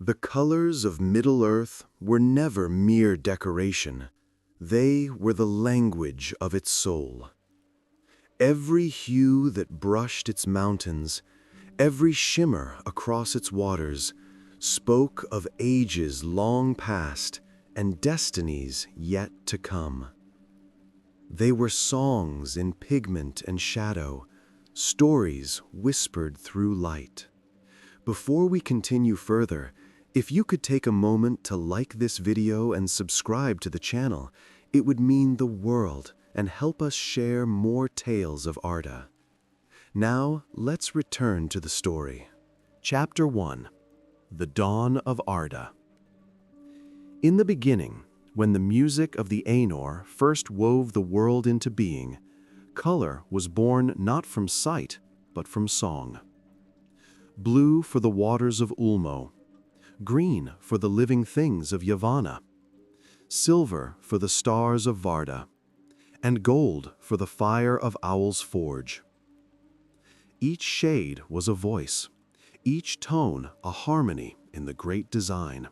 The colors of Middle-earth were never mere decoration. They were the language of its soul. Every hue that brushed its mountains, every shimmer across its waters, spoke of ages long past and destinies yet to come. They were songs in pigment and shadow, stories whispered through light. Before we continue further, if you could take a moment to like this video and subscribe to the channel, it would mean the world and help us share more tales of Arda. Now, let's return to the story. Chapter 1. The Dawn of Arda. In the beginning, when the music of the Ainur first wove the world into being, color was born not from sight, but from song. Blue for the waters of Ulmo, green for the living things of Yavanna, silver for the stars of Varda, and gold for the fire of Owl's Forge. Each shade was a voice, each tone a harmony in the great design.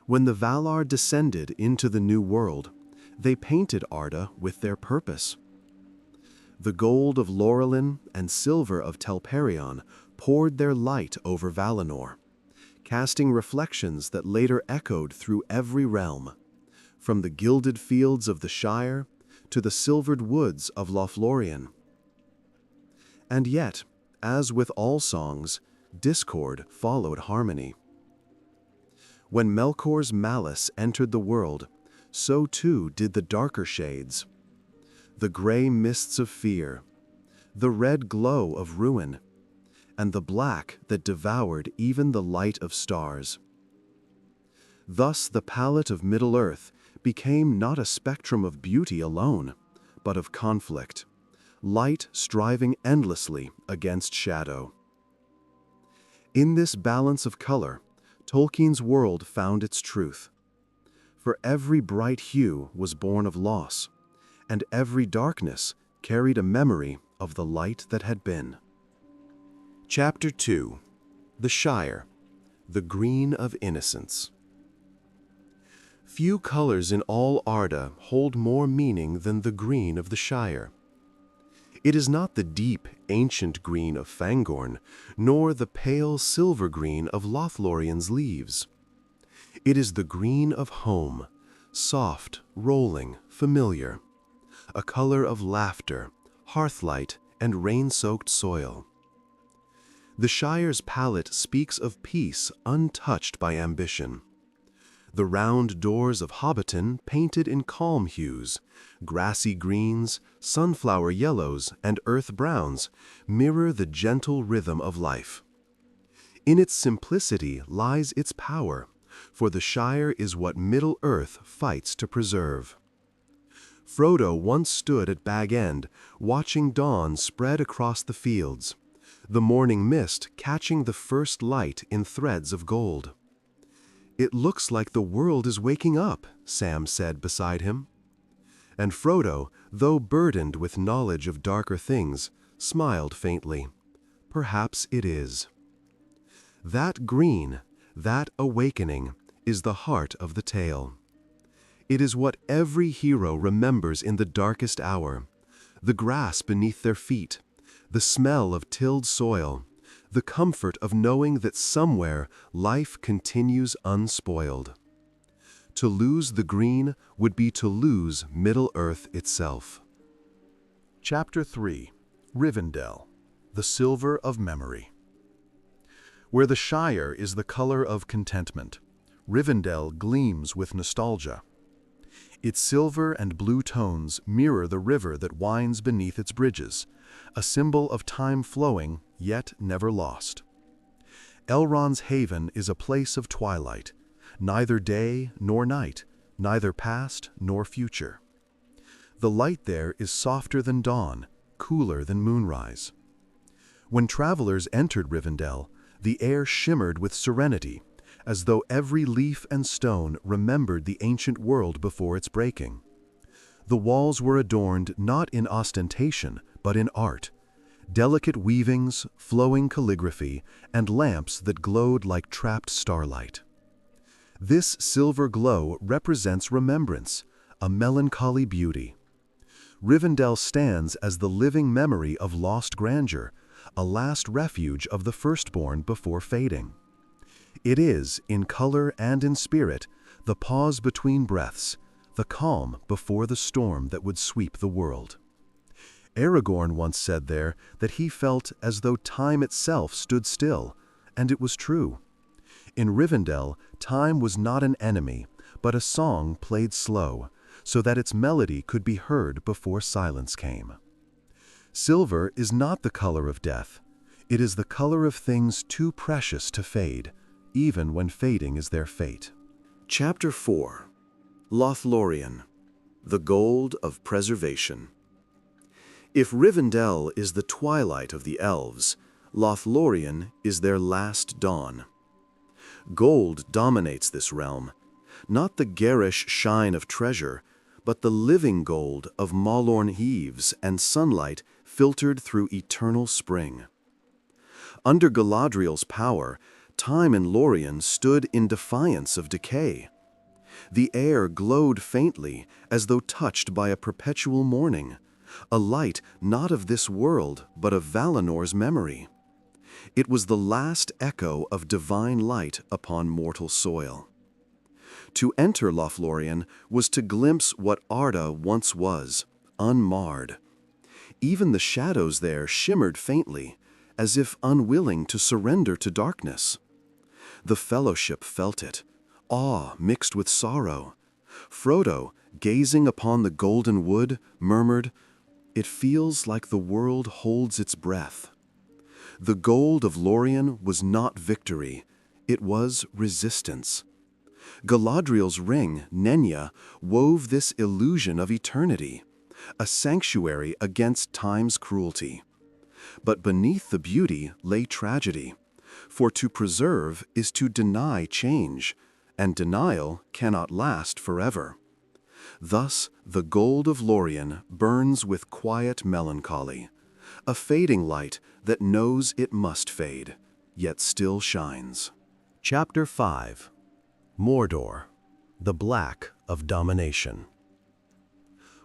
When the Valar descended into the New World, they painted Arda with their purpose. The gold of Lothlórien and silver of Telperion poured their light over Valinor, casting reflections that later echoed through every realm, from the gilded fields of the Shire to the silvered woods of Lothlórien. And yet, as with all songs, discord followed harmony. When Melkor's malice entered the world, so too did the darker shades. The gray mists of fear, the red glow of ruin, and the black that devoured even the light of stars. Thus the palette of Middle-earth became not a spectrum of beauty alone, but of conflict, light striving endlessly against shadow. In this balance of color, Tolkien's world found its truth. For every bright hue was born of loss, and every darkness carried a memory of the light that had been. Chapter 2. The Shire, the Green of Innocence. Few colors in all Arda hold more meaning than the green of the Shire. It is not the deep, ancient green of Fangorn, nor the pale silver green of Lothlórien's leaves. It is the green of home, soft, rolling, familiar, a color of laughter, hearthlight, and rain-soaked soil. The Shire's palette speaks of peace untouched by ambition. The round doors of Hobbiton painted in calm hues, grassy greens, sunflower yellows, and earth browns mirror the gentle rhythm of life. In its simplicity lies its power, for the Shire is what Middle-earth fights to preserve. Frodo once stood at Bag End, watching dawn spread across the fields, the morning mist catching the first light in threads of gold. "It looks like the world is waking up," Sam said beside him. And Frodo, though burdened with knowledge of darker things, smiled faintly. Perhaps it is. That green, that awakening, is the heart of the tale. It is what every hero remembers in the darkest hour: the grass beneath their feet, the smell of tilled soil, the comfort of knowing that somewhere life continues unspoiled. To lose the green would be to lose Middle-earth itself. Chapter 3. Rivendell, the Silver of Memory. Where the Shire is the color of contentment, Rivendell gleams with nostalgia. Its silver and blue tones mirror the river that winds beneath its bridges, a symbol of time flowing, yet never lost. Elrond's haven is a place of twilight, neither day nor night, neither past nor future. The light there is softer than dawn, cooler than moonrise. When travelers entered Rivendell, the air shimmered with serenity, as though every leaf and stone remembered the ancient world before its breaking. The walls were adorned not in ostentation, but in art, delicate weavings, flowing calligraphy, and lamps that glowed like trapped starlight. This silver glow represents remembrance, a melancholy beauty. Rivendell stands as the living memory of lost grandeur, a last refuge of the firstborn before fading. It is, in color and in spirit, the pause between breaths, the calm before the storm that would sweep the world. Aragorn once said there that he felt as though time itself stood still, and it was true. In Rivendell, time was not an enemy, but a song played slow, so that its melody could be heard before silence came. Silver is not the color of death. It is the color of things too precious to fade, even when fading is their fate. Chapter 4. Lothlórien, the Gold of Preservation. If Rivendell is the twilight of the elves, Lothlórien is their last dawn. Gold dominates this realm, not the garish shine of treasure, but the living gold of Malorn eaves and sunlight filtered through eternal spring. Under Galadriel's power, time in Lórien stood in defiance of decay. The air glowed faintly as though touched by a perpetual morning, a light not of this world but of Valinor's memory. It was the last echo of divine light upon mortal soil. To enter Lothlórien was to glimpse what Arda once was, unmarred. Even the shadows there shimmered faintly, as if unwilling to surrender to darkness. The Fellowship felt it, awe mixed with sorrow. Frodo, gazing upon the golden wood, murmured, "It feels like the world holds its breath." The gold of Lórien was not victory, it was resistance. Galadriel's ring, Nenya, wove this illusion of eternity, a sanctuary against time's cruelty. But beneath the beauty lay tragedy, for to preserve is to deny change, and denial cannot last forever. Thus, the gold of Lórien burns with quiet melancholy, a fading light that knows it must fade, yet still shines. Chapter 5. Mordor, the Black of Domination.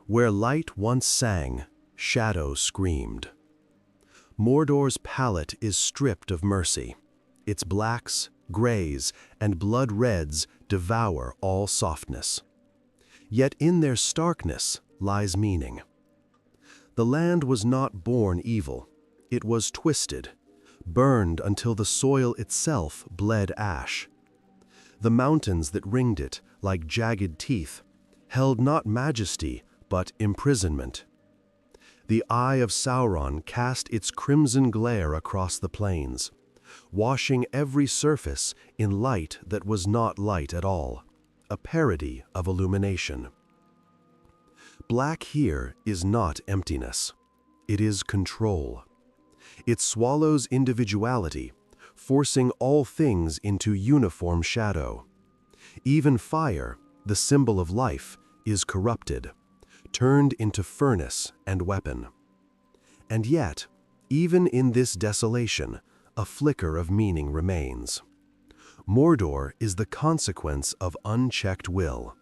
Where light once sang, shadow screamed. Mordor's palette is stripped of mercy. Its blacks, grays, and blood reds devour all softness. Yet in their starkness lies meaning. The land was not born evil. It was twisted, burned until the soil itself bled ash. The mountains that ringed it, like jagged teeth, held not majesty, but imprisonment. The eye of Sauron cast its crimson glare across the plains, washing every surface in light that was not light at all, a parody of illumination. Black here is not emptiness. It is control. It swallows individuality, forcing all things into uniform shadow. Even fire, the symbol of life, is corrupted, turned into furnace and weapon. And yet, even in this desolation, a flicker of meaning remains. Mordor is the consequence of unchecked will,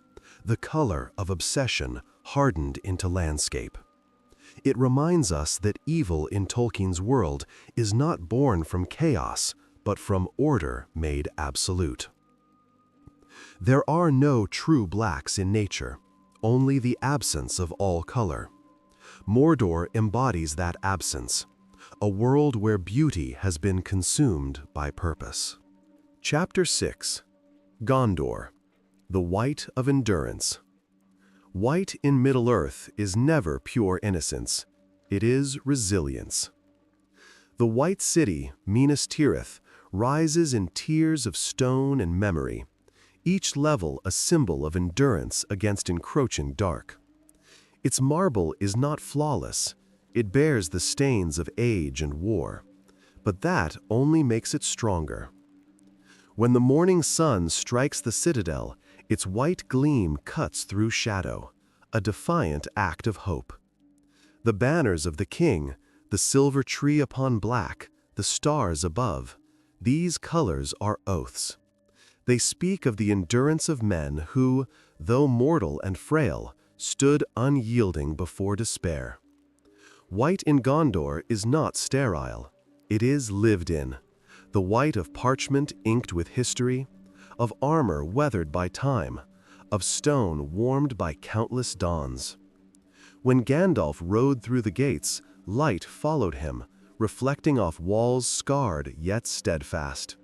the color of obsession hardened into landscape. It reminds us that evil in Tolkien's world is not born from chaos, but from order made absolute. There are no true blacks in nature, only the absence of all color. Mordor embodies that absence, a world where beauty has been consumed by purpose. Chapter 6. Gondor, the White of Endurance. White in Middle-earth is never pure innocence. It is resilience. The White City, Minas Tirith, rises in tiers of stone and memory, each level a symbol of endurance against encroaching dark. Its marble is not flawless. It bears the stains of age and war, but that only makes it stronger. When the morning sun strikes the citadel, its white gleam cuts through shadow, a defiant act of hope. The banners of the king, the silver tree upon black, the stars above. These colors are oaths. They speak of the endurance of men who, though mortal and frail, stood unyielding before despair. White in Gondor is not sterile. It is lived in. The white of parchment inked with history, of armor weathered by time, of stone warmed by countless dawns. When Gandalf rode through the gates, light followed him, reflecting off walls scarred yet steadfast.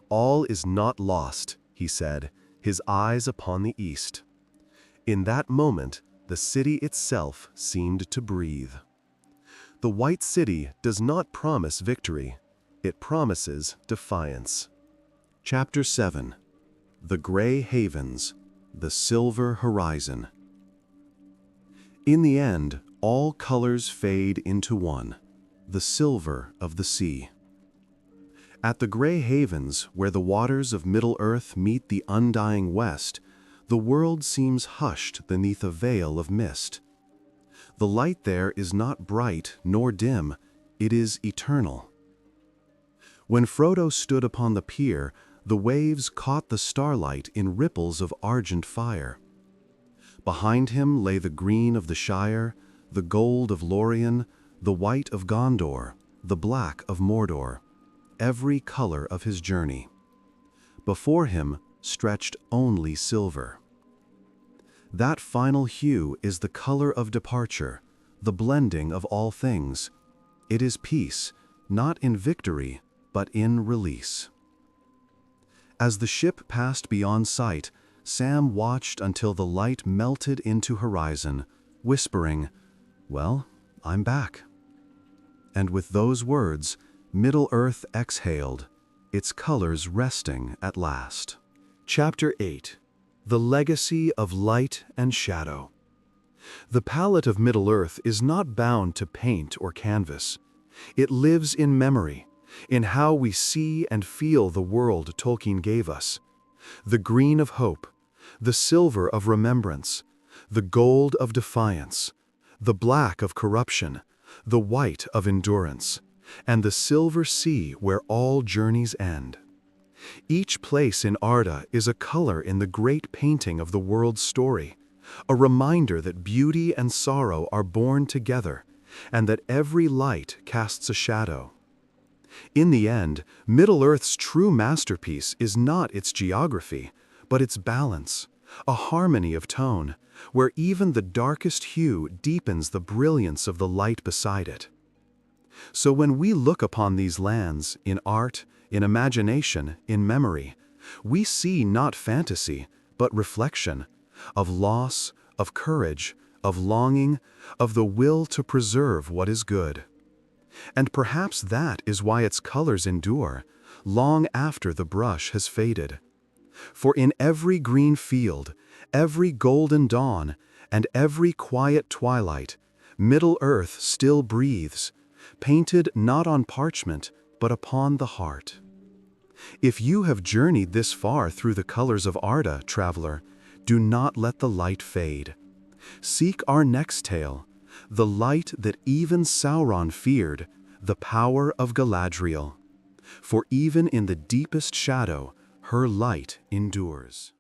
All is not lost, he said, his eyes upon the east. In that moment, the city itself seemed to breathe. The White City does not promise victory. It promises defiance. Chapter 7. The Grey Havens, the Silver Horizon. In the end, all colors fade into one, the silver of the sea. At the Grey Havens, where the waters of Middle-earth meet the undying west, the world seems hushed beneath a veil of mist. The light there is not bright nor dim, it is eternal. When Frodo stood upon the pier, the waves caught the starlight in ripples of argent fire. Behind him lay the green of the Shire, the gold of Lothlórien, the white of Gondor, the black of Mordor, every color of his journey. Before him stretched only silver. That final hue is the color of departure, the blending of all things. It is peace, not in victory, but in release. As the ship passed beyond sight, Sam watched until the light melted into horizon, whispering, "Well, I'm back." And with those words, Middle-earth exhaled, its colors resting at last. Chapter 8. The Legacy of Light and Shadow. The palette of Middle-earth is not bound to paint or canvas. It lives in memory, in how we see and feel the world Tolkien gave us. The green of hope, the silver of remembrance, the gold of defiance, the black of corruption, the white of endurance, and the silver sea where all journeys end. Each place in Arda is a color in the great painting of the world's story, a reminder that beauty and sorrow are born together, and that every light casts a shadow. In the end, Middle-earth's true masterpiece is not its geography, but its balance, a harmony of tone, where even the darkest hue deepens the brilliance of the light beside it. So when we look upon these lands, in art, in imagination, in memory, we see not fantasy, but reflection, of loss, of courage, of longing, of the will to preserve what is good. And perhaps that is why its colors endure, long after the brush has faded. For in every green field, every golden dawn, and every quiet twilight, Middle-earth still breathes, painted not on parchment, but upon the heart. If you have journeyed this far through the colors of Arda, traveler, do not let the light fade. Seek our next tale, the light that even Sauron feared, the power of Galadriel. For even in the deepest shadow, her light endures.